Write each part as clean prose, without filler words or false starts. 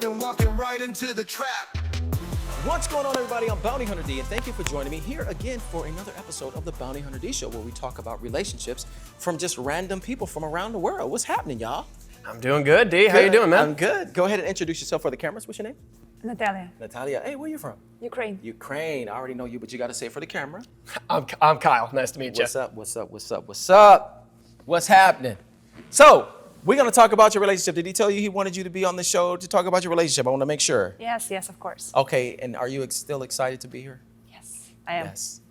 been walking right into the trap. What's going on, everybody? I'm Bounty Hunter D, and thank you for joining me here again for another episode of the Bounty Hunter D Show, where we talk about relationships from just random people from around the world. What's happening, y'all? I'm doing good, D. How you doing, man? I'm good. Go ahead and introduce yourself for the cameras. What's your name? Natalia, Natalia. Hey, where you from? Ukraine. Ukraine. I already know you, but you got to say it for the camera. I'm Kyle. Nice to meet you. What's up? What's up? What's up? What's up? What's happening? So, we're going to talk about your relationship. Did he tell you he wanted you to be on the show to talk about your relationship? I want to make sure. Yes, of course. Okay, and are you still excited to be here? Yes, I am. Yes.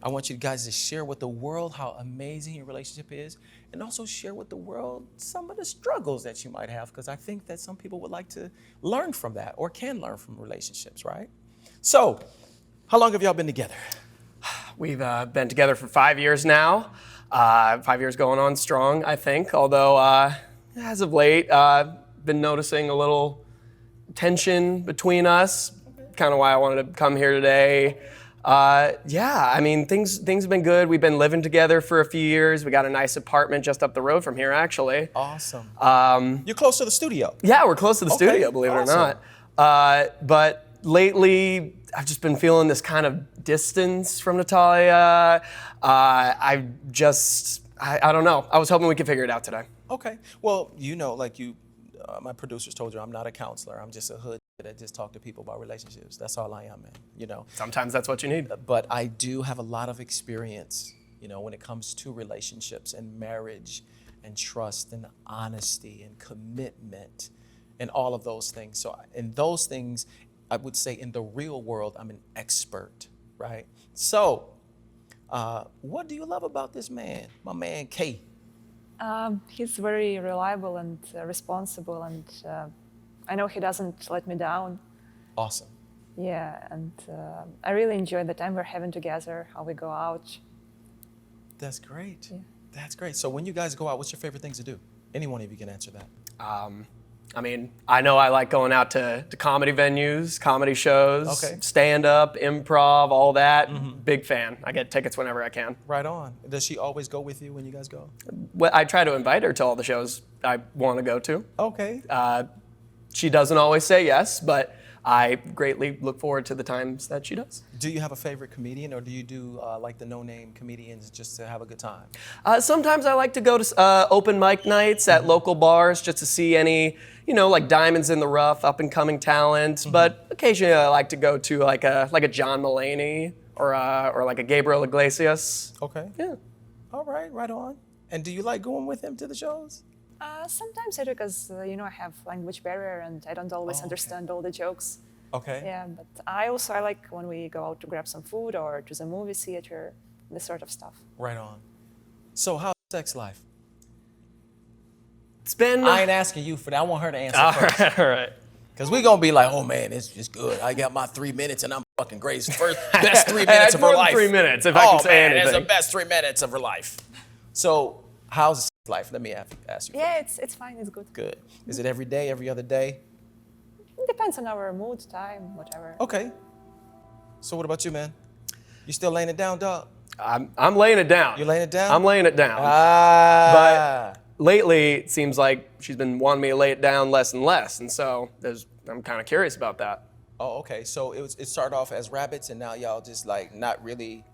I want you guys to share with the world how amazing your relationship is, and also share with the world some of the struggles that you might have, because I think that some people would like to learn from that or can learn from relationships, right? So, how long have y'all been together? We've been together for 5 years now. 5 years going on strong, I think, although as of late, been noticing a little tension between us, kind of why I wanted to come here today. Yeah, I mean, things have been good. We've been living together for a few years. We got a nice apartment just up the road from here, actually. Awesome. You're close to the studio. Yeah, we're close to the studio, believe it or not. But lately, I've just been feeling this kind of distance from Natalia. I don't know. I was hoping we could figure it out today. Okay. Well, you know, like my producers told you, I'm not a counselor. I'm just a hood that just talk to people about relationships. That's all I am, man. You know. Sometimes that's what you need. But I do have a lot of experience, you know, when it comes to relationships and marriage and trust and honesty and commitment and all of those things. So in those things, I would say in the real world, I'm an expert, right? So what do you love about this man, my man K? He's very reliable and responsible, and I know he doesn't let me down. Awesome. Yeah, and I really enjoy the time we're having together, how we go out. That's great. Yeah. That's great. So when you guys go out, what's your favorite things to do? Any one of you can answer that. I mean, I know I like going out to comedy venues, comedy shows, stand-up, improv, all that. Mm-hmm. Big fan. I get tickets whenever I can. Right on. Does she always go with you when you guys go? Well, I try to invite her to all the shows I want to go to. Okay. She doesn't always say yes, but I greatly look forward to the times that she does. Do you have a favorite comedian, or do you do like the no-name comedians just to have a good time? Sometimes I like to go to open mic nights at local bars just to see any, you know, like diamonds in the rough, up-and-coming talent. Mm-hmm. But occasionally I like to go to like a John Mulaney or like a Gabriel Iglesias. Okay. Yeah. All right, right on. And do you like going with him to the shows? Sometimes I do, because I have language barrier and I don't always understand all the jokes. Okay. Yeah, but I like when we go out to grab some food or to the movie theater, this sort of stuff. Right on. So how's sex life? It's been... I ain't asking you for that. I want her to answer first. All right. Because we're going to be like, oh man, it's just good. I got my 3 minutes and I'm fucking great. It's the best 3 minutes of her life. 3 minutes, if I can say anything. It's the best 3 minutes of her life. So how's life? Let me ask you. Yeah, it's fine. It's good. Good. Is it every day, every other day? It depends on our mood, time, whatever. Okay. So what about you, man? You still laying it down, dog? I'm laying it down. You laying it down? I'm laying it down. But lately, it seems like she's been wanting me to lay it down less and less, and so I'm kind of curious about that. Oh, okay. So it started off as rabbits, and now y'all just like not really.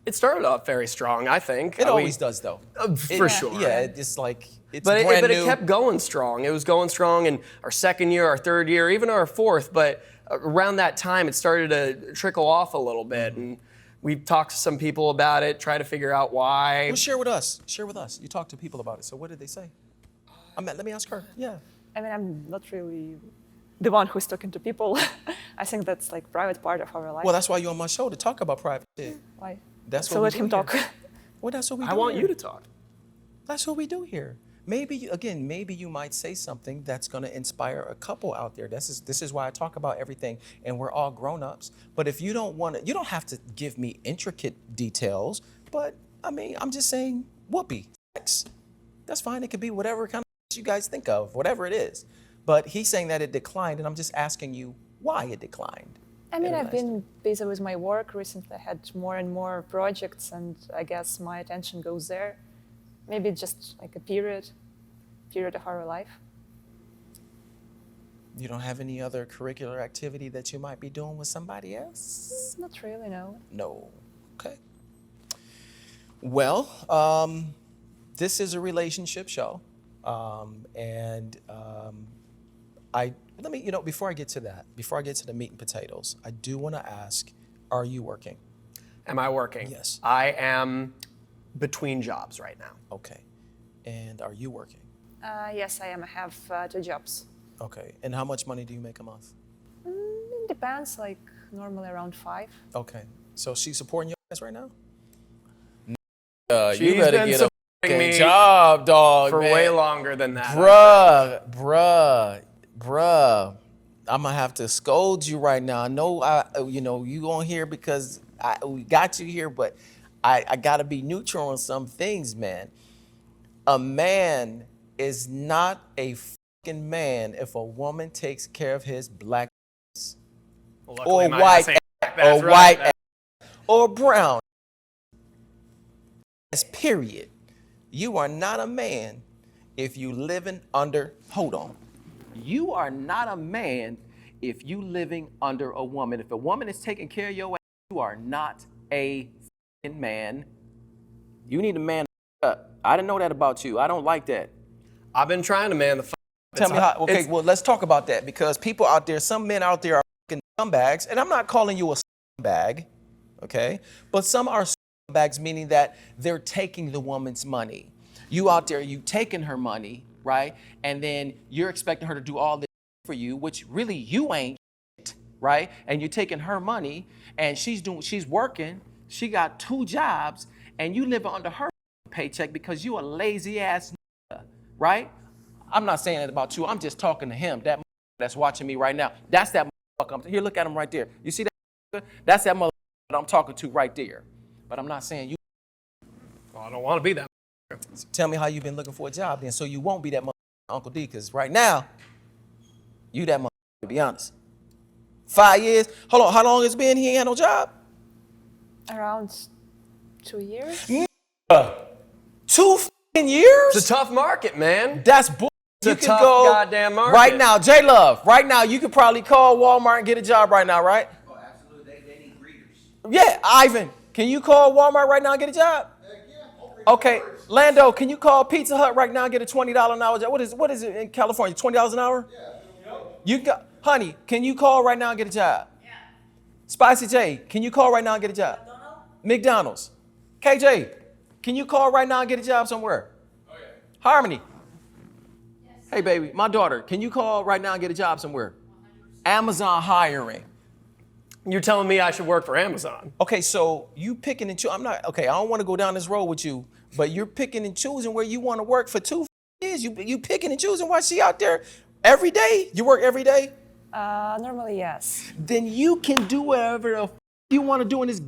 It started off very strong, I think. It always does, though. For sure. Yeah, it's like it's but brand new. It kept going strong. It was going strong in our second year, our third year, even our fourth. But around that time, it started to trickle off a little bit, and we've talked to some people about it, try to figure out why. Well, share with us. Share with us. You talked to people about it. So what did they say? Let me ask her. Yeah. I mean, I'm not really the one who's talking to people. I think that's like private part of our life. Well, that's why you're on my show, to talk about private shit. Why? That's so what let him talk. Well, that's what we do. I want here. you to talk. That's what we do here. Maybe you might say something that's going to inspire a couple out there. This is why I talk about everything, and we're all grown-ups. But if you don't want to, you don't have to give me intricate details. But I mean, I'm just saying, whoopee, sex. That's fine. It could be whatever kind of you guys think of, whatever it is. But he's saying that it declined, and I'm just asking you why it declined. I mean, I've been busy with my work recently. I had more and more projects, and I guess my attention goes there. Maybe it's just like a period of our life. You don't have any other curricular activity that you might be doing with somebody else? Not really, no. No. Okay. Well, this is a relationship show. I let me, before I get to that, before I get to the meat and potatoes, I do want to ask, are you working? Am I working? Yes. I am between jobs right now. Okay. And are you working? Yes, I am. I have 2 jobs. Okay. And how much money do you make a month? It depends, like normally around 5. Okay. So she's supporting your ass right now? She's been supporting me job, dog, for man. way longer than that. Bruh. I'm gonna have to scold you right now. I know, you on here because we got you here, but I gotta be neutral on some things, man. A man is not a fucking man if a woman takes care of his black Well, or luckily my white ass ain't black. or That's right. white That's- or brown ass, period. You are not a man if you living under, hold on. You are not a man if you living under a woman. If a woman is taking care of your ass, you are not a fucking man. You need to man up. I didn't know that about you. I don't like that. I've been trying to man the. Tell me how. Okay, well, let's talk about that because people out there, some men out there are fucking scumbags, and I'm not calling you a scumbag, okay? But some are scumbags, meaning that they're taking the woman's money. You out there, you taking her money, right? And then you're expecting her to do all this for you, which really you ain't, right? And you're taking her money, and she's working. She got 2 jobs, and you living under her paycheck because you a lazy ass, right? I'm not saying that about you. I'm just talking to him. That that's watching me right now. That's that motherfucker. Here, look at him right there. You see that? That's that motherfucker that I'm talking to right there. But I'm not saying you. Well, I don't want to be that. Tell me how you've been looking for a job then, so you won't be that motherfucker, Uncle D. Because right now, you that motherfucker. To be honest, 5 years. Hold on. How long it's been? He ain't had no job. Around 2 years. 2 fucking years. It's a tough market, man. That's bull. It's a You can tough go goddamn market. right now, J Love. Right now, you could probably call Walmart and get a job right now, right? Oh, absolutely. They need greeters. Yeah, Ivan, can you call Walmart right now and get a job? Okay, Lando, can you call Pizza Hut right now and get a $20 an hour job? What is it in California? $20 an hour? Yeah. You got, honey, can you call right now and get a job? Yeah. Spicy J, can you call right now and get a job? McDonald's. KJ, can you call right now and get a job somewhere? Oh yeah. Harmony. Hey, baby, my daughter, can you call right now and get a job somewhere? 100%. Amazon hiring. You're telling me I should work for Amazon. Okay, so you picking and choosing. I don't want to go down this road with you, but you're picking and choosing where you want to work for 2 years. You picking and choosing while she out there every day? You work every day? Normally, yes. Then you can do whatever the you want to do in this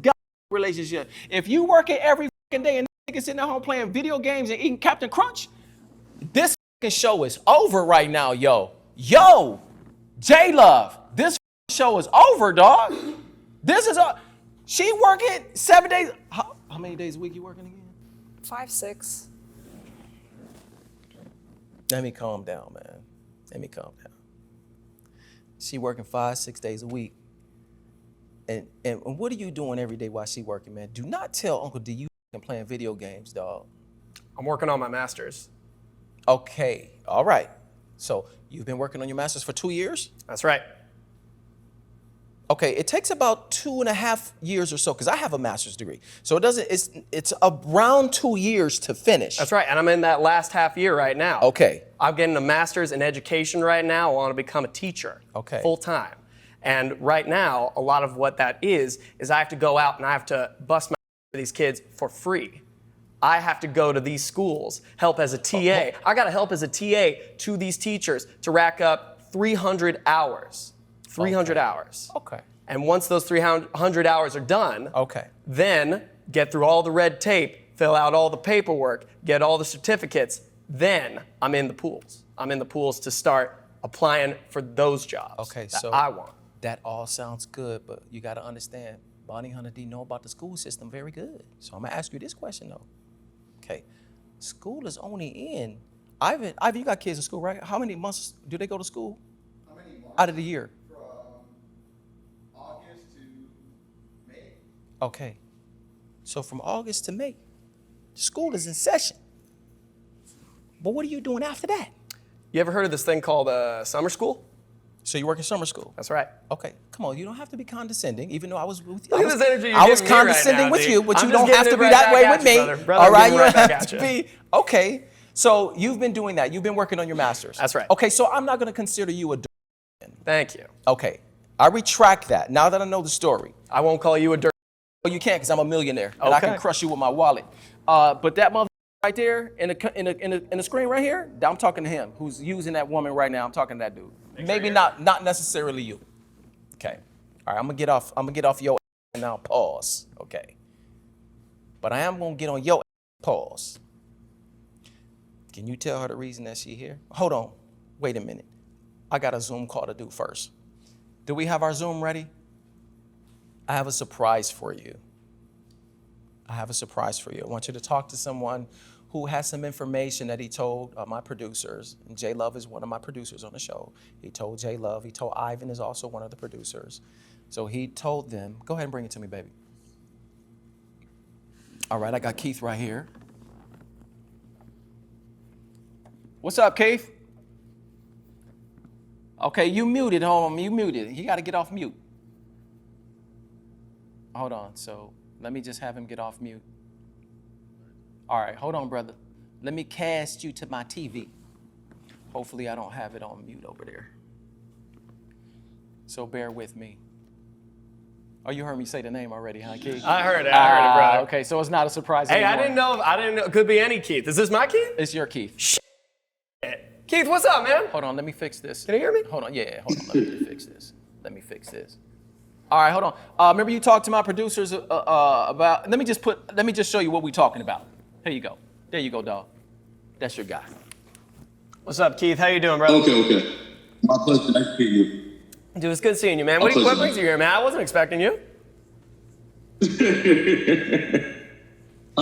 relationship. If you work it every day and niggas sitting at home playing video games and eating Captain Crunch, this show is over right now, yo. Yo, J Love, this show is over, dog. This is she working 7 days. How many days a week you working again? 5, 6. Let me calm down, man. Let me calm down. She working 5, 6 days a week. And what are you doing every day while she working, man? Do not tell Uncle D you playing video games, dog. I'm working on my master's. Okay, all right. So you've been working on your master's for 2 years? That's right. Okay, it takes about 2.5 years or so because I have a master's degree. So it's around 2 years to finish. That's right, and I'm in that last half year right now. Okay. I'm getting a master's in education right now. I want to become a teacher. Okay. Full time. And right now, a lot of what that is I have to go out and I have to bust my for these kids for free. I have to go to these schools, help as a TA. I got to help as a TA to these teachers to rack up 300 hours. 300 hours. Okay. And once those 300 hours are done, then get through all the red tape, fill out all the paperwork, get all the certificates, then I'm in the pools. I'm in the pools to start applying for those jobs that I want. That all sounds good, but you got to understand, Bonnie Hunter D know about the school system very good. So I'm going to ask you this question, though. Okay, school is only in, Ivan, you got kids in school, right? How many months do they go to school? How many out of the year? From August to May. Okay. So from August to May, school is in session. But what are you doing after that? You ever heard of this thing called summer school? So you work in summer school? That's right. Okay, come on. You don't have to be condescending, even though I was with you. Look at this energy you're I was giving me right condescending now, with dude. you, but I'm you just don't have giving to it be right that back way at with you, me. brother. Brother, All right, giving you it don't right have back to at you. be. Okay, so you've been doing that. You've been working on your master's. That's right. Okay, so I'm not going to consider you a. Thank you. Okay, I retract that. Now that I know the story. I won't call you a dirt. Well, you can't because I'm a millionaire and I can Okay. crush you with my wallet. But that mother right there in the screen right here, I'm talking to him who's using that woman right now. I'm talking to that dude. Maybe not necessarily you. Okay. All right, I'm gonna get off your and now pause. Okay. But I am gonna get on your pause. Can you tell her the reason that she here? Hold on. Wait a minute. I got a Zoom call to do first. Do we have our Zoom ready? I have a surprise for you. I have a surprise for you. I want you to talk to someone who has some information that he told my producers. And J Love is one of my producers on the show. He told J Love. He told Ivan is also one of the producers. So he told them, go ahead and bring it to me, baby. All right, I got Keith right here. What's up, Keith? Okay, you muted, home. You muted. You got to get off mute. Hold on. So let me just have him get off mute. All right, hold on, brother. Let me cast you to my TV. Hopefully I don't have it on mute over there. So bear with me. Oh, you heard me say the name already, huh, Keith? I heard it, brother. Okay, so it's not a surprise Hey, anymore. I didn't know. It could be any Keith. Is this my Keith? It's your Keith. Keith, what's up, man? Hold on, let me fix this. Can you hear me? Hold on, yeah, hold on, let me fix this. Let me fix this. All right, hold on. Remember you talked to my producers about, let me just show you what we're talking about. Here you go. There you go, dog. That's your guy. What's up, Keith? How you doing, brother? Okay. My pleasure. Nice to meet you. Dude, it's good seeing you, man. What brings you here, man? I wasn't expecting you. How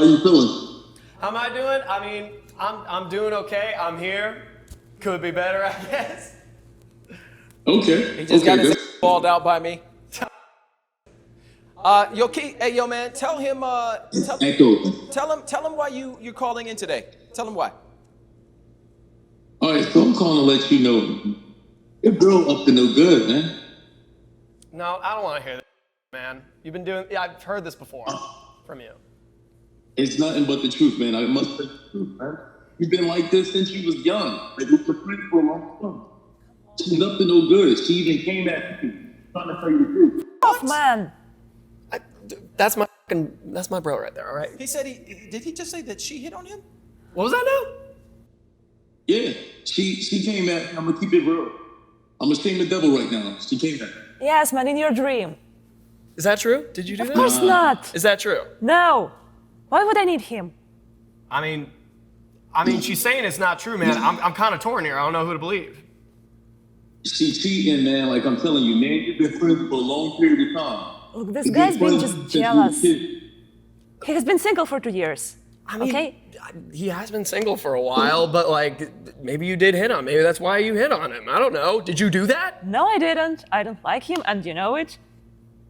you feeling? How am I doing? I mean, I'm doing okay. I'm here. Could be better, I guess. Okay. He just got his good. ass balled out by me. Yo, Keith, hey, yo, man, tell him why you're calling in today. Tell him why. All right, so I'm calling to let you know your girl up to no good, man. No, I don't want to hear that, man. You've been doing. Yeah, I've heard this before from you. It's nothing but the truth, man. I must say the truth, man. You've been like this since you was young. Like you were friends for a long time. She's up to no good. She even came at me trying to tell you the truth. Off, man. That's my bro right there. All right. He said did he just say that she hit on him? What was that now? Yeah, she came at me. I'm gonna keep it real. I'm gonna shame the devil right now. She came at me. Yes, man, in your dream. Is that true? Did you do that? Of course not. Is that true? No. Why would I need him? I mean, she's saying it's not true, man. I'm kind of torn here. I don't know who to believe. She cheating, man. Like I'm telling you, man. You've been friends for a long period of time. Look, this You've guy's been friends just since you was jealous. a kid. He has been single for 2 years. I mean, okay? he has been single for a while, but like, maybe you did hit on him. Maybe that's why you hit on him. I don't know. Did you do that? No, I didn't. I don't like him, and you know it.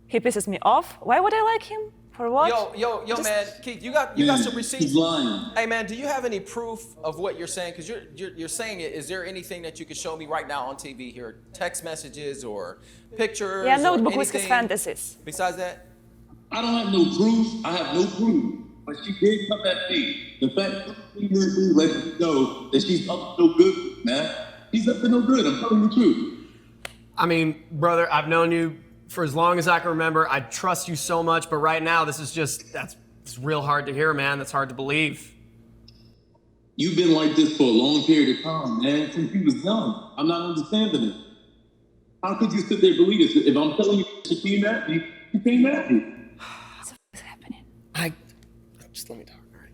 He pisses me off. Why would I like him? For what? Yo, man, Keith, you got Man, some receipts? He's lying. Hey, man, do you have any proof of what you're saying? Because you're saying it. Is there anything that you could show me right now on TV here? Text messages or pictures? Yeah, or notebook with his anything fantasies. Besides that? I don't have no proof. I have no proof. But she did come at me. The fact that she let me know that she's up to no good, man. She's up to no good. I'm telling you the truth. I mean, brother, I've known you for as long as I can remember. I trust you so much, but right now, this is just, it's real hard to hear, man. That's hard to believe. You've been like this for a long period of time, man, since you was young. I'm not understanding it. How could you sit there and believe this? If I'm telling you she came at me, she came at me. What's happening? Just let me talk, all right?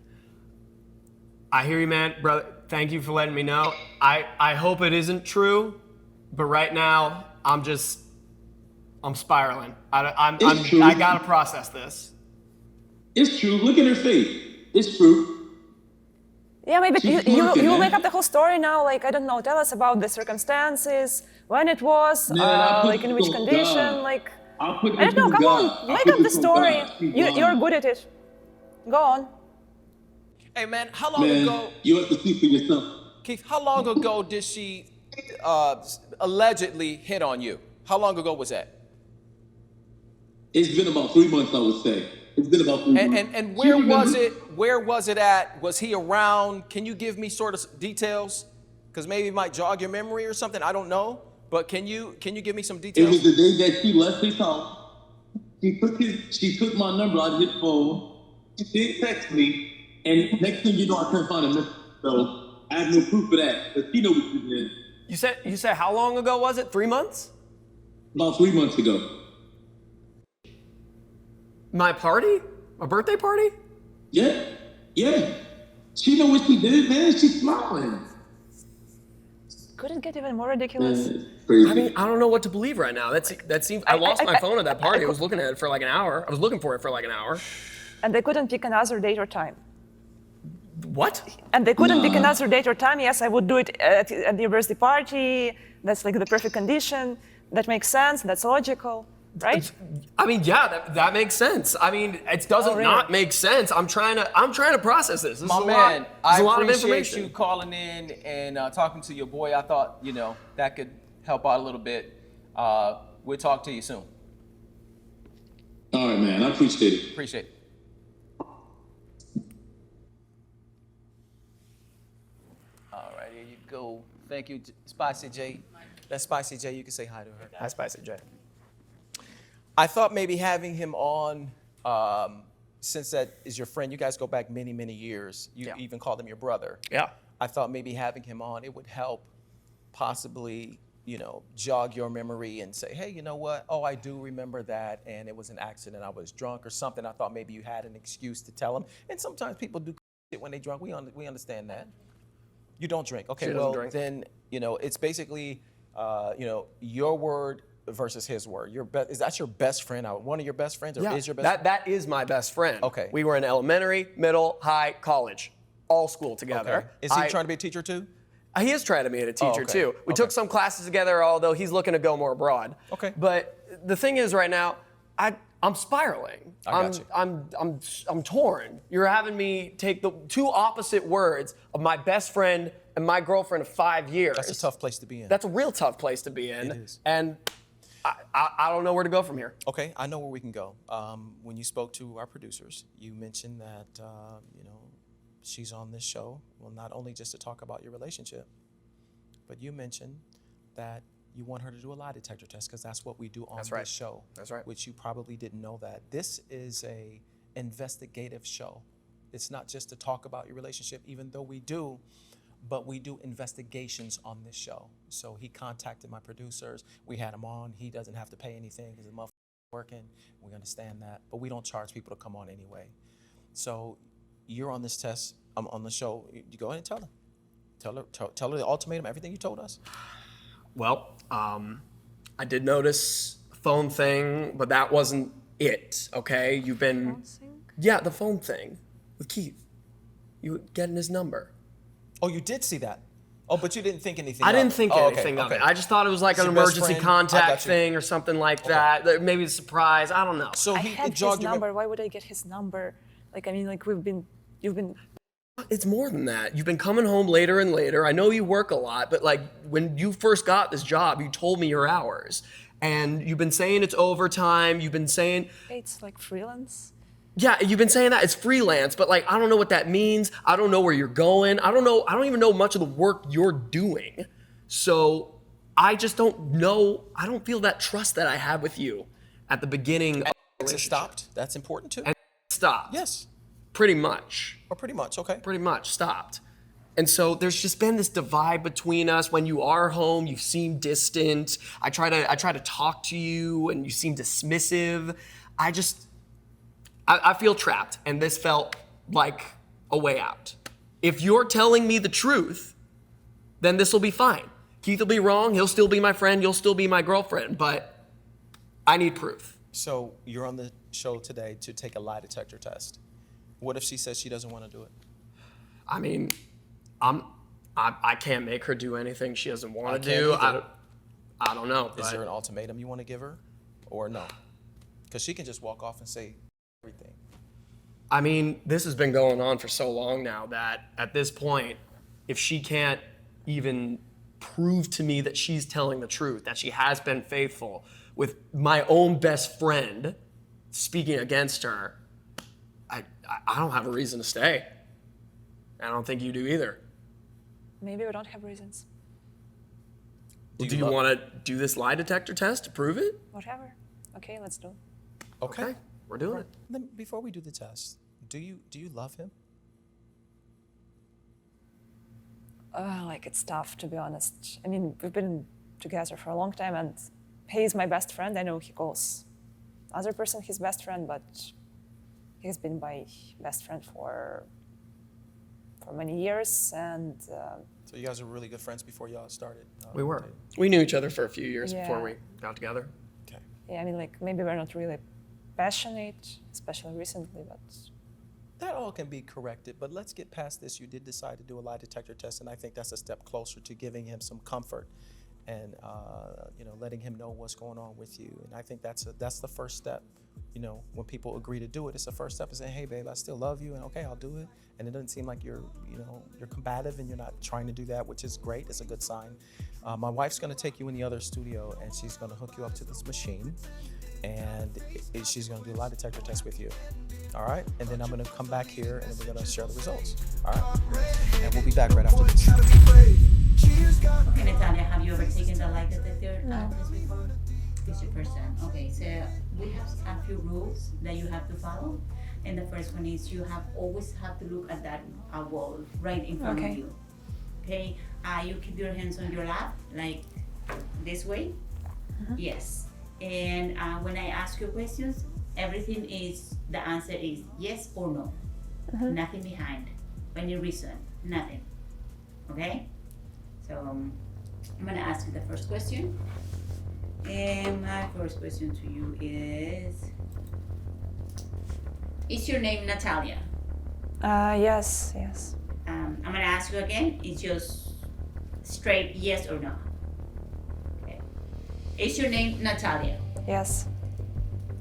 I hear you, man. Brother, thank you for letting me know. I hope it isn't true, but right now, I'm spiraling. It's true. I gotta process this. It's true. Look at her face. It's true. Yeah, maybe She's you working, man. make up the whole story now. Like, I don't know, tell us about the circumstances, when it was, Man, I put like in which this on condition. God. Like, I put I this don't know. on Come God. on, I make put up the this on story. God. She's You're lying. good at it. Go on. Hey man, how long Man, ago, you have to see for yourself. Keith? How long ago did she allegedly hit on you? How long ago was that? It's been about 3 months, I would say. It's been about 3 months. And She where was remembers. it? Where was it at? Was he around? Can you give me sort of details? Because maybe it might jog your memory or something. I don't know. But can you give me some It was details? the day that she left his house. She took my number out of his phone. She did text me, and next thing you know, I couldn't find a message. So I have no proof of that. But she know what she did. You said how long ago was it? 3 months? About 3 months ago. My party? My birthday party? Yeah, yeah. She know what she did, man. She's smiling. Could it get even more ridiculous? Man, it's crazy. I mean, I don't know what to believe right now. That seems. I lost my phone at that party. I was looking at it for like an hour. I was looking for it for like an hour. And they couldn't pick another date or time. What? And they couldn't pick Nah. another date or time. Yes, I would do it at the birthday party. That's like the perfect condition. That makes sense. That's logical, right? I mean, yeah, that makes sense. I mean, it doesn't really? not make sense. I'm trying to process this. This My is a man, lot. I There's a lot of appreciate information. you calling in and talking to your boy. I thought, that could help out a little bit. We'll talk to you soon. All right, man. I appreciate it. Appreciate it. All right, here you go. Thank you, Spicy J. That's Spicy J. You can say hi to her. Hi, Spicy J. I thought maybe having him on, since that is your friend, you guys go back many, many years. You Yeah. even called him your brother. Yeah. I thought maybe having him on, it would help possibly, jog your memory and say, hey, you know what? Oh, I do remember that, and it was an accident. I was drunk or something. I thought maybe you had an excuse to tell him. And sometimes people do shit when they drunk. We understand that. You don't drink. Okay, She doesn't well, drink. then, it's basically, your word versus his word. Is that your best friend? One of your best friends, or is your best friend? That is my best friend. Okay. We were in elementary, middle, high, college, all school together. Okay. Is he trying to be a teacher too? He is trying to be a teacher okay. too. We Okay. took some classes together, although he's looking to go more abroad. Okay. But the thing is, right now, I'm spiraling. I got you. I'm torn. You're having me take the two opposite words of my best friend and my girlfriend of 5 years. That's a tough place to be in. That's a real tough place to be in. It is. And I don't know where to go from here. Okay, I know where we can go. When you spoke to our producers, you mentioned that, she's on this show, well, not only just to talk about your relationship, but you mentioned that you want her to do a lie detector test because that's what we do on That's right. this show. That's right. Which you probably didn't know that. This is a investigative show. It's not just to talk about your relationship, even though we do, but we do investigations on this show. So he contacted my producers. We had him on. He doesn't have to pay anything because the motherfucker's working. We understand that, but we don't charge people to come on anyway. So you're on this test. I'm on the show. You go ahead and tell her. Tell her the ultimatum, everything you told us. Well, I did notice a phone thing, but that wasn't it, okay? You've been... Yeah, the phone thing with Keith. You getting his number. Oh, you did see that. Oh, but you didn't think anything I of didn't it. think Oh, anything of okay. it. I just thought it was like It's an your best emergency friend. I contact got you. thing or something like that. That. Maybe a surprise. I don't know. So I he had it his jogged your number. Why would I get his number? Like, I mean, like you've been. It's more than that. You've been coming home later and later. I know you work a lot, but like when you first got this job, you told me your hours. And you've been saying it's overtime. You've been saying, It's like freelance. yeah, you've been saying that it's freelance, but like I don't know what that means. I don't know where you're going. I don't even know much of the work you're doing. So I just don't know. I don't feel that trust that I had with you at the beginning of the It relationship. stopped. That's important too. And stopped. Yes, Pretty much. or pretty much. Okay. Pretty much stopped. And so there's just been this divide between us. When you are home, you seem distant. I try to talk to you and you seem dismissive. I feel trapped, and this felt like a way out. If you're telling me the truth, then this will be fine. Keith will be wrong, he'll still be my friend, you'll still be my girlfriend, but I need proof. So you're on the show today to take a lie detector test. What if she says she doesn't want to do it? I mean, I can't make her do anything she doesn't want to can't do. either. I don't know. Is but there an ultimatum you want to give her, or no? Because she can just walk off and say everything. I mean, this has been going on for so long now that at this point, if she can't even prove to me that she's telling the truth, that she has been faithful, with my own best friend speaking against her, I don't have a reason to stay. I don't think you do either. Maybe we don't have reasons. Do you want to do this lie detector test to prove it? Whatever. Okay, let's do. Okay, we're doing it. Then before we do the test, do you love him? Like, it's tough, to be honest. I mean, we've been together for a long time, and he's my best friend. I know he calls other person his best friend, but he's been my best friend for many years, and So you guys were really good friends before y'all started. We were. dating? We knew each other for a few years before Yeah. we got together. Okay. yeah, I mean, like, maybe we're not really passionate, especially recently, but That all can be corrected, but let's get past this. You did decide to do a lie detector test, and I think that's a step closer to giving him some comfort and letting him know what's going on with you. And I think that's the first step. You know, when people agree to do it, it's the first step. Is saying, "Hey, babe, I still love you, and okay, I'll do it." And it doesn't seem like you're combative and you're not trying to do that, which is great. It's a good sign. My wife's going to take you in the other studio, and she's going to hook you up to this machine, and she's going to do a lie detector test with you. All right, and then I'm going to come back here, and then we're going to share the results. All right, and we'll be back right after this. Okay, Natalia, have you ever taken the lie detector test before? This is your first time. Okay, so we have a few rules that you have to follow. And the first one is you always have to look at that wall right in front Okay. of you. Okay, you keep your hands on your lap, like this way. Yes. And when I ask you questions, the answer is yes or no. Nothing behind. Any reason, nothing. Okay? So I'm gonna ask you the first question. And my first question to you is your name Natalia? yes. I'm gonna ask you again. It's just straight yes or no. Okay. Is your name Natalia? Yes.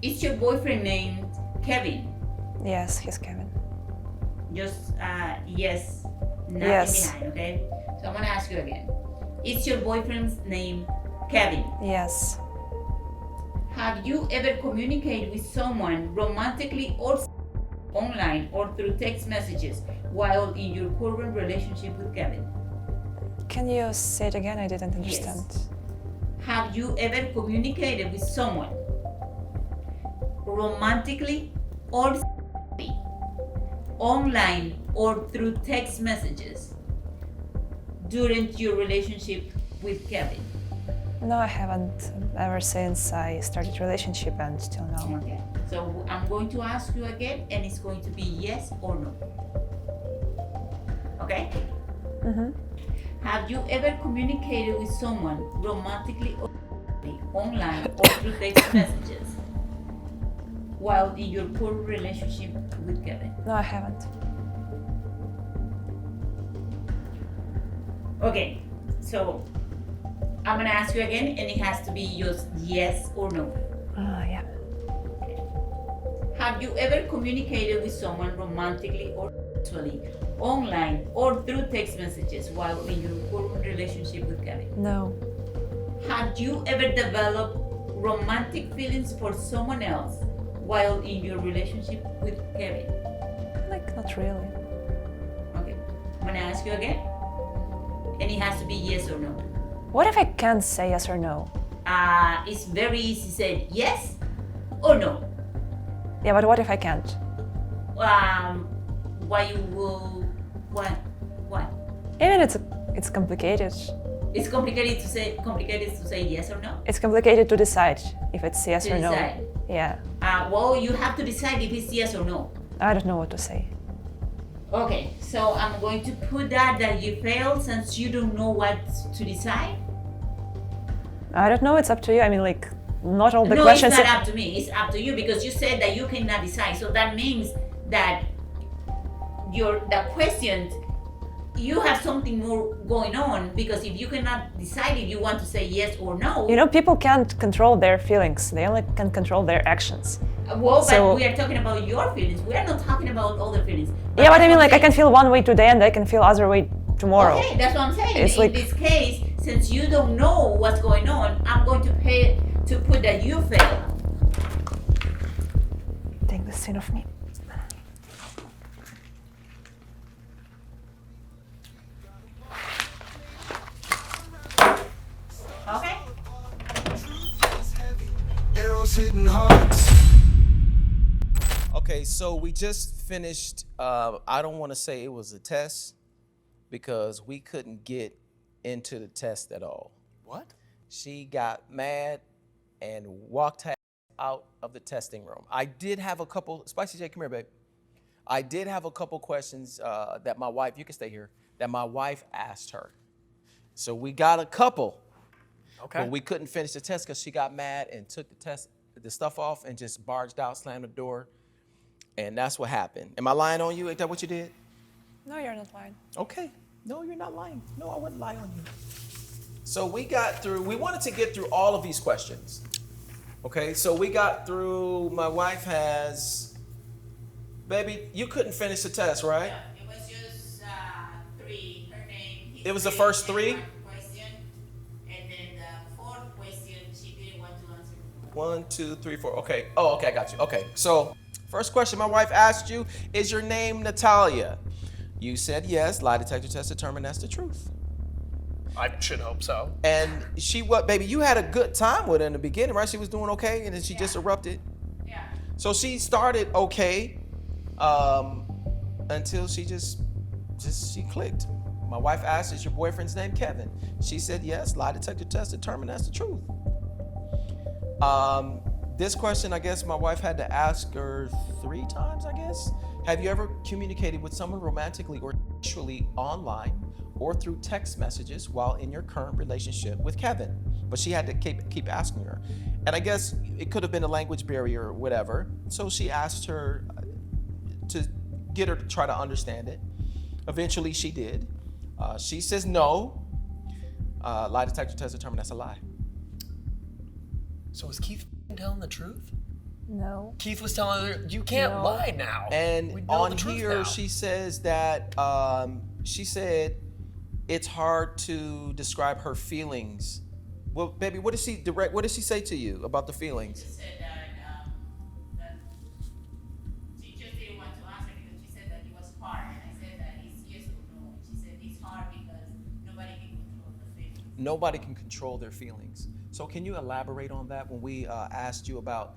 Is your boyfriend named Kevin? Yes, he's Kevin. Just yes, nothing Yes. behind, okay? So I'm gonna ask you again. Is your boyfriend's name Kevin? Yes. Have you ever communicated with someone romantically or online or through text messages while in your current relationship with Kevin? Can you say it again? I didn't understand. Have you ever communicated with someone romantically or online or through text messages during your relationship with Kevin? No, I haven't ever since I started relationship and till now. Okay. So I'm going to ask you again, and it's going to be yes or no. Okay? Have you ever communicated with someone romantically or online or through text messages while in your current relationship with Kevin? No, I haven't. Okay, so I'm gonna ask you again, and it has to be just yes or no. Yeah. Have you ever communicated with someone romantically or sexually online or through text messages while in your current relationship with Kevin? No. Have you ever developed romantic feelings for someone else while in your relationship with Kevin? Like, not really. Okay, I'm gonna ask you again, and it has to be yes or no. What if I can't say yes or no? It's very easy to say yes or no. Yeah, but what if I can't? Why you will, what? I mean, it's complicated. It's complicated to say yes or no? It's complicated to decide if it's yes To or no. decide. Yeah. Well, you have to decide if it's yes or no. I don't know what to say. Okay, so I'm going to put that you failed since you don't know what to decide. I don't know. It's up to you. I mean, like, not all the No, questions. it's not up to me. It's up to you because you said that you cannot decide. So that means that the questions you have something more going on, because if you cannot decide if you want to say yes or no. You know, people can't control their feelings. They only can control their actions. Well, So- but we are talking about your feelings. We are not talking about other feelings. Yeah, but I mean, that's like, I what I'm can feel one way today and I can feel other way tomorrow. Okay, that's what I'm saying. It's In like- this case, since you don't know what's going on, I'm going to put that you fail. Take this scene off me. Okay. Arrows hitting hearts. Okay, so we just finished. I don't want to say it was a test because we couldn't get into the test at all. What? She got mad and walked out of the testing room. I did have a couple. Spicy J, come here, babe. I did have a couple questions that my wife. You can stay here. That my wife asked her. So we got a couple. Okay. But we couldn't finish the test because she got mad and took the stuff off and just barged out, slammed the door. And that's what happened. Am I lying on you? Is that what you did? No, you're not lying. Okay. No, you're not lying. No, I wouldn't lie on you. So we wanted to get through all of these questions. Okay, so we got through, my wife has, baby, you couldn't finish the test, right? It was just 3. Her name. It was the first 3? Question, and then the 4th question she didn't want to answer. 1, 2, 3, 4. Okay. Oh, okay, I got you. Okay, so first question my wife asked you, is your name Natalia? You said yes. Lie detector test determined that's the truth. I should hope so. And baby, you had a good time with her in the beginning, right? She was doing okay, and then she just erupted. Yeah. So she started okay until she she clicked. My wife asked, is your boyfriend's name Kevin? She said yes. Lie detector test determined that's the truth. This question, I guess my wife had to ask her 3 times, I guess. Have you ever communicated with someone romantically or sexually online or through text messages while in your current relationship with Kevin? But she had to keep asking her. And I guess it could have been a language barrier or whatever. So she asked her to get her to try to understand it. Eventually she did. She says no. Lie detector test determined that's a lie. So was Keith telling the truth? No. Keith was telling her, you can't No. lie now. And We know on the truth here, now. she says that she said it's hard to describe her feelings. Well, baby, what did she say to you about the feelings? She said that she just didn't want to answer because she said that it was hard. And I said that it's yes or no. She said it's hard because nobody can control the feelings. Nobody can control their feelings. So can you elaborate on that when we asked you about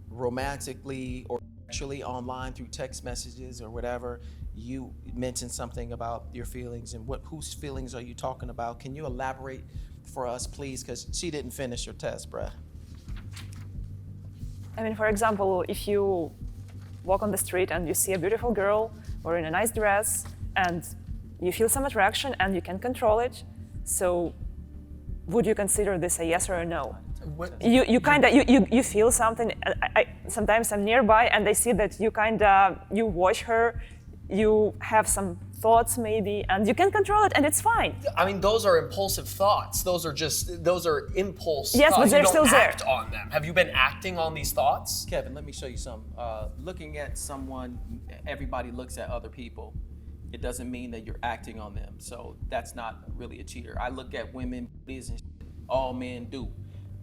romantically or sexually online through text messages or whatever? You mentioned something about your feelings and whose feelings are you talking about? Can you elaborate for us, please? Because she didn't finish her test, bruh. I mean, for example, if you walk on the street and you see a beautiful girl or in a nice dress and you feel some attraction and you can control it, so would you consider this a yes or a no? What- You feel something. Sometimes I'm nearby and I see that you watch her, you have some thoughts maybe, and you can control it and it's fine. I mean, those are impulsive thoughts. Those are impulse Yes, thoughts. but they're you don't still there. act on them. Have you been acting on these thoughts? Kevin, let me show you something. Looking at someone, everybody looks at other people. It doesn't mean that you're acting on them. So that's not really a cheater. I look at women, booties, and all men do,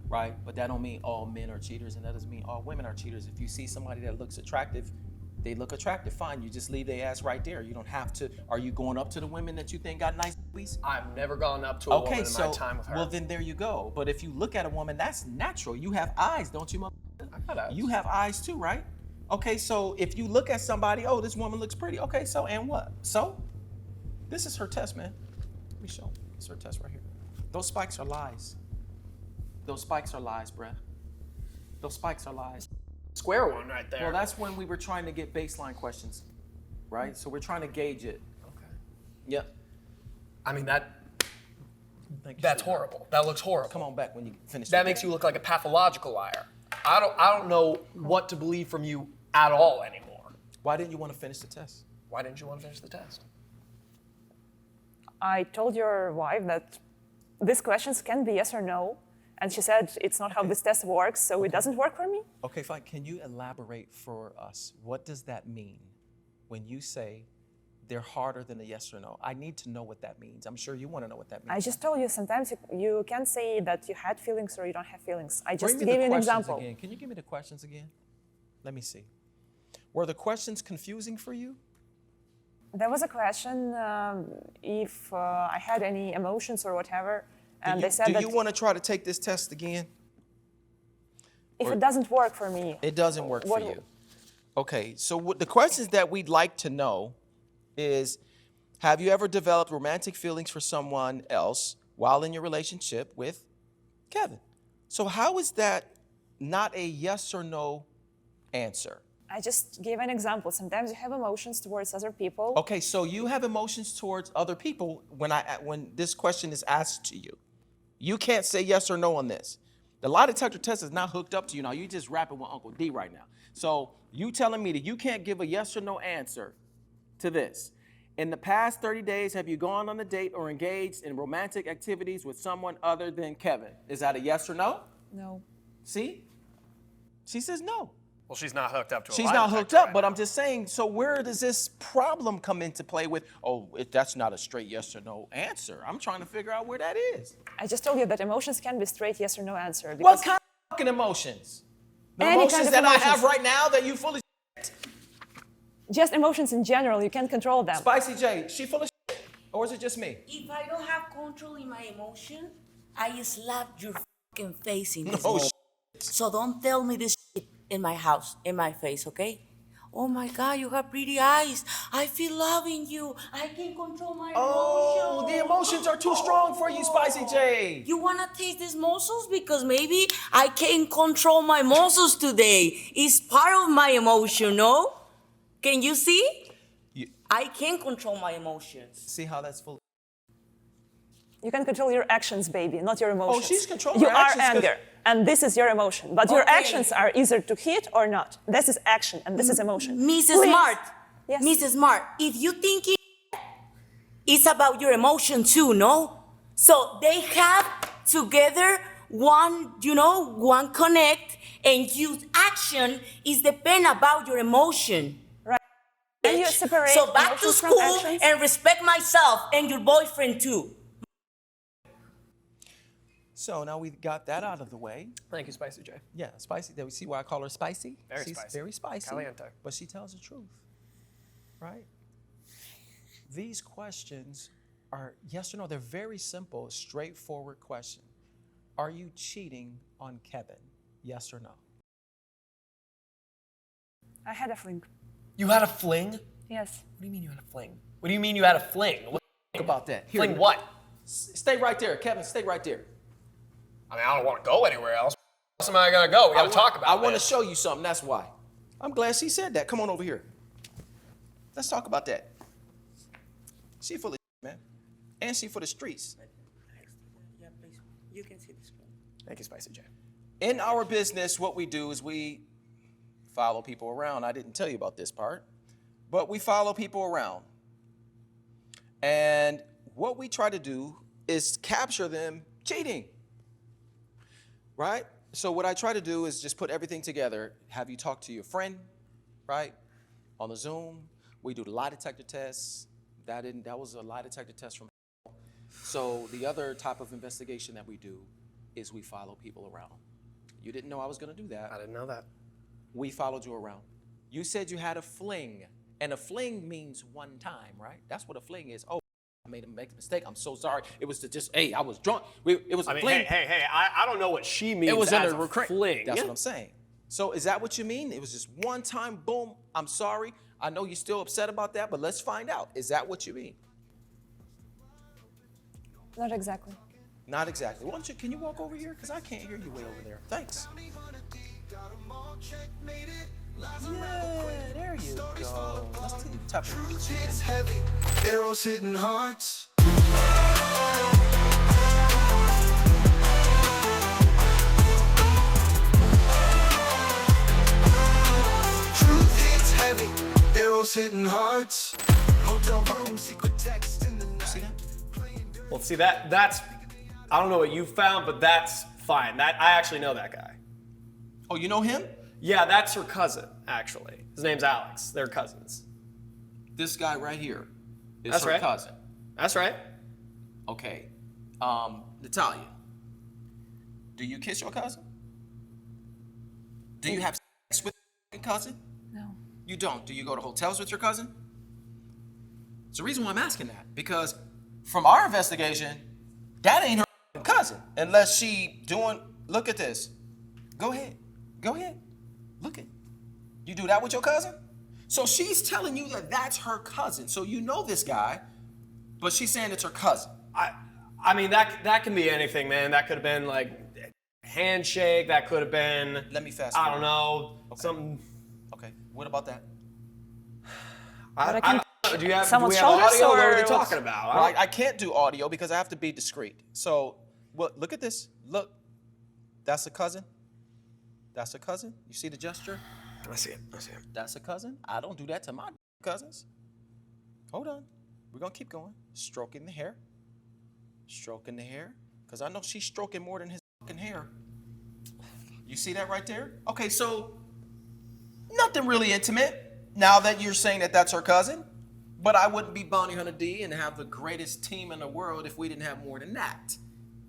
right? But that don't mean all men are cheaters, and that doesn't mean all women are cheaters. If you see somebody that looks attractive, they look attractive, fine. You just leave their ass right there. You don't have to. Are you going up to the women that you think got nice booties? I've never gone up to a woman in my time with her. Well, then there you go. But if you look at a woman, that's natural. You have eyes, don't you, mother? I got eyes. You have eyes too, right? Okay, so if you look at somebody, oh, this woman looks pretty. Okay, so and what? So this is her test, man. Let me show. It's her test right here. Those spikes are lies. Those spikes are lies, bruh. Those spikes are lies. Square one right there. Well, that's when we were trying to get baseline questions, right? So we're trying to gauge it. okay. Yep. I mean, Thank you, that's sweetheart. horrible. That looks horrible. Come on back when you finish. That makes you look like a pathological liar. I don't know what to believe from you at all anymore. Why didn't you want to finish the test? Why didn't you want to finish the test? I told your wife that these questions can be yes or no, and she said it's not how this test works, so it doesn't work for me. Okay, fine. Can you elaborate for us? What does that mean when you say they're harder than a yes or no? I need to know what that means. I'm sure you want to know what that means. I just told you sometimes you can say that you had feelings or you don't have feelings. I just Bring me gave the you an questions example. again. Can you give me the questions again? Let me see. Were the questions confusing for you? There was a question if I had any emotions or whatever, and they said do that you want to try to take this test again? if it doesn't work for me, It doesn't work for what- you. Okay, so the questions that we'd like to know is, have you ever developed romantic feelings for someone else while in your relationship with Kevin? So how is that not a yes or no answer? I just gave an example. Sometimes you have emotions towards other people. Okay, so you have emotions towards other people when this question is asked to you. You can't say yes or no on this. The lie detector test is not hooked up to you now. You just rapping with Uncle D right now. So you telling me that you can't give a yes or no answer to this. In the past 30 days, have you gone on a date or engaged in romantic activities with someone other than Kevin? Is that a yes or no? No. See? She says no. Well, she's not hooked up to a She's lie not detector hooked up, right but now. I'm just saying, so where does this problem come into play with, that's not a straight yes or no answer. I'm trying to figure out where that is. I just told you that emotions can be straight yes or no answer. What Because kind of fucking emotions? The Any emotions kind of that I emotions. have right now that you full of just emotions in general, you can't control them. Spicy J, she full of shit? Or is it just me? If I don't have control in my emotion, I slap your fucking face in this Oh, moment. So don't tell me this shit in my house, in my face, okay? Oh my God, you have pretty eyes. I feel love in you. I can control my Oh, emotions. the emotions are too strong for you, Spicy J. You wanna taste these muscles? Because maybe I can control my muscles today. It's part of my emotion, no? Can you see? I can control my emotions. See how that's full of You can control your actions, baby, not your emotions. she's controlling You her are actions 'cause- anger, and this is your emotion. But your Okay. actions are either to hit or not. This is action, and this is emotion. Mrs. Please. Smart, Yes. Mrs. Smart, if you think it's about your emotion too, no? So they have together one connect, and your action is depend about your emotion. Can you separate So back to emotions from school actions? and respect myself and your boyfriend too. So now we got that out of the way. Thank you, Spicy J. Yeah, spicy. Did we see why I call her spicy? Very She's spicy. very spicy. Caliente. But she tells the truth, right? These questions are yes or no. They're very simple, straightforward question. Are you cheating on Kevin? Yes or no? I had a fling. You had a fling? What Yes. do you mean you had a fling? What do you mean you had a fling? What, Think about that. Here, fling what? Stay right there, Kevin. Stay right there. I mean, I don't want to go anywhere else. Where else am I going to go? We got to talk about I want to this. show you something. That's why. I'm glad she said that. Come on over here. Let's talk about that. She full of man, and she for the streets. Yeah, please. You can see the screen. Thank you, Spicy J. In our business, what we do is we follow people around. I didn't tell you about this part, but we follow people around. And what we try to do is capture them cheating, right? So what I try to do is just put everything together. Have you talked to your friend, right? On the Zoom, we do the lie detector tests. That was a lie detector test from hell. So the other type of investigation that we do is we follow people around. You didn't know I was going to do that. I didn't know that. We followed you around. You said you had a fling, and a fling means one time, right? That's what a fling is. Oh, I made a mistake. I'm so sorry. It was to just, hey, I was drunk. It was a I mean, fling. hey, I don't know what she means It was as under a fling. That's what I'm saying. So is that what you mean? It was just one time, boom, I'm sorry. I know you're still upset about that, but let's find out. Is that what you mean? Not exactly. Not exactly. Can you walk over here? Because I can't hear you way over there. Thanks. Yeah, there you go. Let's do the top of Truth hits heavy, arrows hitting hearts. Truth hits heavy, arrows hitting hearts. Hotel room, secret text in the night. See that? Well, see, that's, I don't know what you found, but that's fine. I actually know that guy. Oh, you know him? Yeah, that's her cousin, actually. His name's Alex. They're cousins. This guy right here is That's her right. cousin. That's right. Okay. Natalia, do you kiss your cousin? Do you have sex with your cousin? No. You don't. Do you go to hotels with your cousin? It's the reason why I'm asking that, because from our investigation, that ain't her cousin, unless she doing, look at this. Go ahead. Go ahead. Look at. You do that with your cousin? So she's telling you that that's her cousin. So you know this guy, but she's saying it's her cousin. I mean, that can be anything, man. That could have been like handshake. That could have been. Let me fast I forward. don't know. Okay. Something. Okay. What about that? I can- don't, do we have someone's audio? shoulders, What are or we what's- talking about? Well, I can't do audio because I have to be discreet. So, look at this. Look. That's a cousin. That's a cousin. You see the gesture? I see it. I see it. That's a cousin. I don't do that to my cousins. Hold on. We're going to keep going. Stroking the hair. Stroking the hair. Because I know she's stroking more than his fucking hair. You see that right there? Okay, so nothing really intimate now that you're saying that that's her cousin. But I wouldn't be Bounty Hunter D and have the greatest team in the world if we didn't have more than that.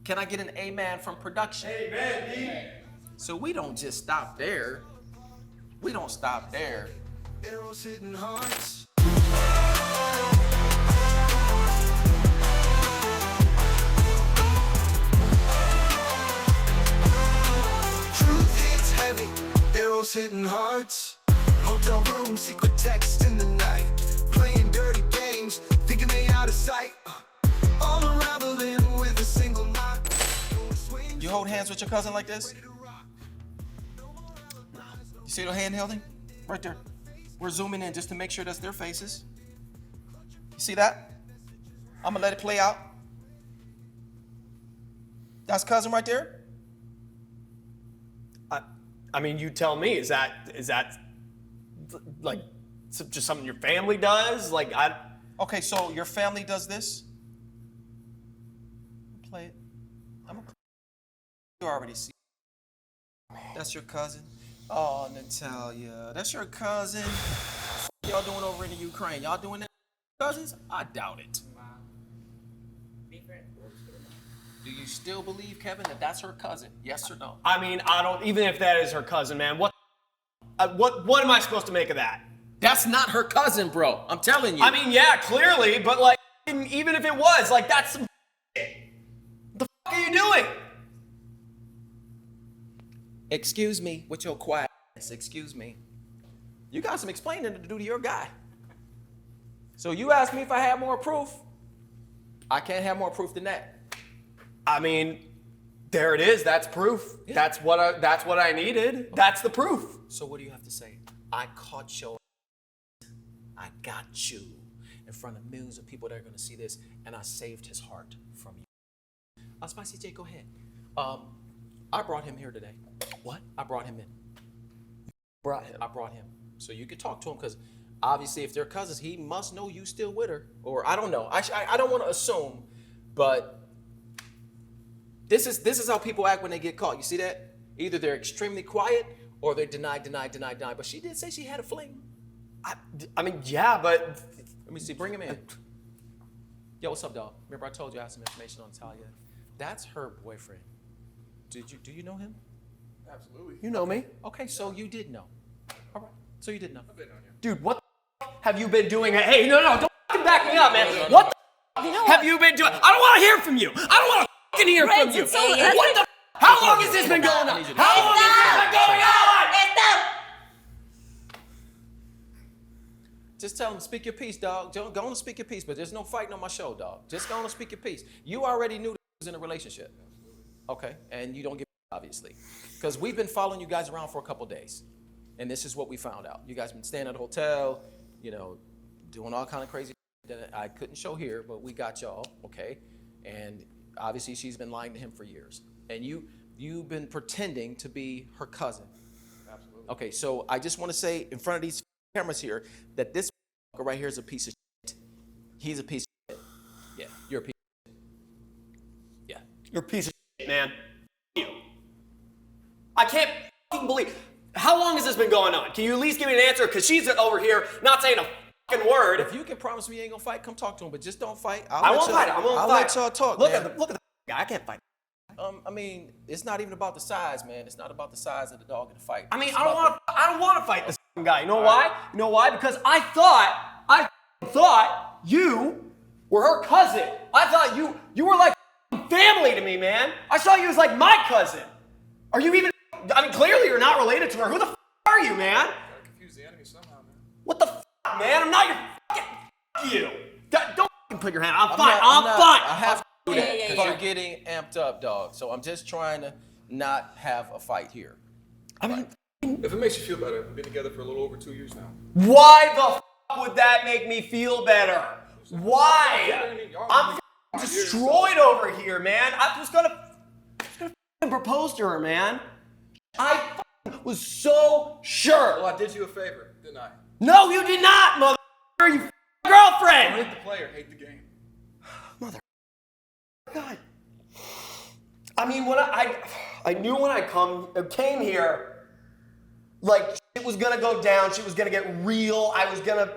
Can I get an amen from production? Amen, D. So we don't just stop there. We don't stop there. Arrows hitting hearts. Truth hits heavy. Arrows hitting hearts. Hotel room, secret text in the night. Playing dirty games, thinking they out of sight. All unraveling with a single knot. You hold hands with your cousin like this? You see the hand holding? Right there. We're zooming in just to make sure that's their faces. You see that? I'm gonna let it play out. That's cousin right there? I mean, you tell me. Is that like just something your family does? Like Okay, so your family does this? Play it. You already see. That's your cousin. Oh, Natalia, that's your cousin. What y'all doing over in the Ukraine? Y'all doing that, cousins? I doubt it. Do you still believe, Kevin, that that's her cousin? Yes or no? I mean, I don't. Even if that is her cousin, man, what am I supposed to make of that? That's not her cousin, bro. I'm telling you. I mean, yeah, clearly, but like, even if it was, like, that's some shit. What the fuck are you doing? Excuse me with your quietness. Excuse me. You got some explaining to do to your guy. So you asked me if I had more proof. I can't have more proof than that. I mean, there it is. That's proof. Yeah. That's what I needed. That's the proof. So what do you have to say? I caught your I got you in front of millions of people that are going to see this, and I saved his heart from you. Spicy J, go ahead. I brought him here today. What? I brought him in. Brought him. I brought him. So you could talk to him, because obviously if they're cousins, he must know you still with her. Or I don't know. I don't want to assume, but this is how people act when they get caught. You see that? Either they're extremely quiet or they deny. But she did say she had a fling. I mean, yeah, but Let me see. Bring him in. Yo, what's up, dog? Remember I told you I have some information on Talia. That's her boyfriend. Do you know him? Absolutely. you know me, Okay, so you did know. All right. So you did know. I've been on here. dude. What the have you been doing? Hey, no, don't fucking back me up, man. What the have you been doing? I don't want to hear from you. I don't want to fucking hear from you. What the? How long has this been going on? How long has this been going on? Just tell him, speak your piece, dog. Go on and speak your piece, but there's no fighting on my show, dog. Just go on and speak your piece. You already knew that he was in a relationship. Okay, and you don't give obviously. Because we've been following you guys around for a couple days. And this is what we found out. You guys been staying at a hotel, doing all kind of crazy that I couldn't show here, but we got y'all, okay? And obviously she's been lying to him for years. And you've been pretending to be her cousin. Absolutely. Okay, so I just want to say in front of these cameras here that this right here is a piece of shit. He's a piece of shit. Yeah, you're a piece of shit. You're a piece of shit, man. You. I can't fucking believe. How long has this been going on? Can you at least give me an answer? Because she's over here not saying a fucking word. If you can promise me you ain't gonna fight, come talk to him. But just don't fight. I won't fight. I'll let y'all talk. Look man. at the guy. I can't fight. I mean, it's not even about the size, man. It's not about the size of the dog in the fight. I mean, It's I don't about want to fight this guy. You know why? You know why? Because I thought you were her cousin. I thought you were like family to me, man. I saw you as like my cousin. Are you even? I mean, clearly you're not related to her. Who the are you, man? Gotta confuse the enemy somehow, man. What the man? I'm not your fucking you. Don't fucking put your hand. I'm I'm fine. not- I'm not- fine. I have to do that Yeah, because you're getting amped up, dog. So I'm just trying to not have a fight here. I mean, If it makes you feel better, we've been together for a little over 2 years now. why the would that make me feel better? Why? I'm destroyed over here, man. I was gonna propose to her, man. I was so sure. Well, I did you a favor, didn't I? No, you did not, mother. You girlfriend. Hate the player, hate the game. God. I mean, when I knew when I came here, like it was gonna go down. She was gonna get real. I was gonna.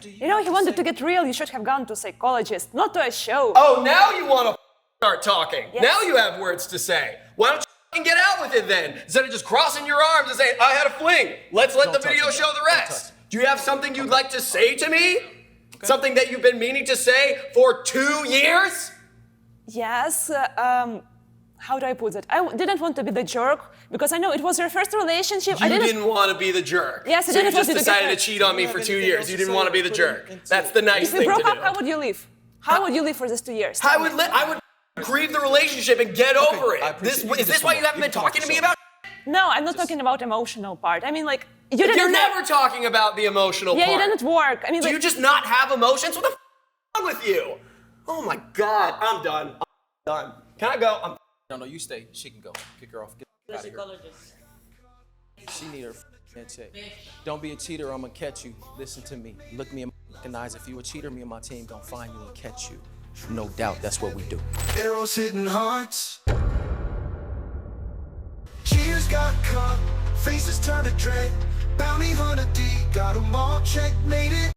You know, he wanted to get real. You should have gone to a psychologist, not to a show. Oh, now you want to start talking. Yes. Now you have words to say. Why don't you get out with it then? Instead of just crossing your arms and saying, I had a fling. Let's let Don't the touch video me. show the Don't rest. touch me. Do you have something you'd like to say to me? Something that you've been meaning to say for 2 years? Yes, how do I put it? I didn't want to be the jerk because I know it was your first relationship. You didn't want to be the jerk. Yes, I so you didn't want just you to get decided to hurt. cheat on me You for have 2 anything years. else You to didn't say? want to be the Put it jerk. into That's it. the nice If we thing broke to up, do. how would you live? How would you live for these 2 years? I would grieve the relationship and get over I it. appreciate This, it. You is can this just why come you on. haven't You been can come talking to off me the about? No, I'm not talking about emotional part. I mean, like, you didn't. You're never talking about the emotional Yeah, part. you didn't work. I mean, Do like, you just not have emotions? What the wrong with you? Oh my God, I'm done. I'm done. Can I go? No, you stay. She can go. Kick her off. Get her out of here. She need her in check. Don't be a cheater. I'm gonna catch you. Listen to me. Look me in my eyes. If you a cheater, me and my team gonna find you and catch you. No doubt. That's what we do. Arrows hitting hearts. Cheers got cut, faces turned to dread. Bounty hunter D got 'em all checkmated.